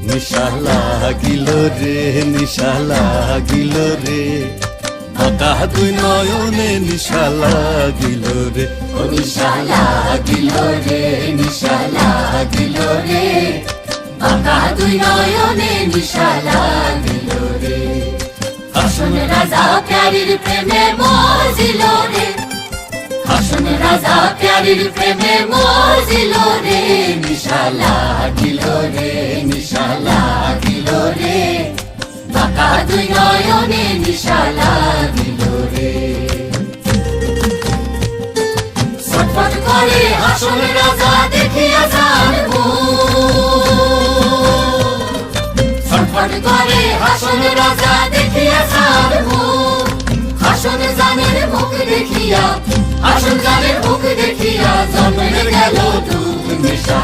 নিশা লাগিল রে নিশা লাগিল রে বাঁকা দুই নয়নে নিশা লাগিল রে ও নিশা লাগিল রে নিশা লাগিল রে বাঁকা দুই নয়নে নিশা লাগিল রে হাসন রাজা প্যারির প্রেমে মজিল রে হাসন রাজা প্যারির প্রেমে মজিল রে নিশা লাগিল রে নিশা লাগিল রে বাঁকা দুই নয়নে নিশা লাগিল রে ছটফট করে হাসন রাজা দেখিয়া যান ছটফট করে হাসন রাজা দেখিয়া যান হাসন জানের মুখ দেখিয়া হাসন জানের মুখ দেখিয়া জন্মে গেল দুঃখ নিশা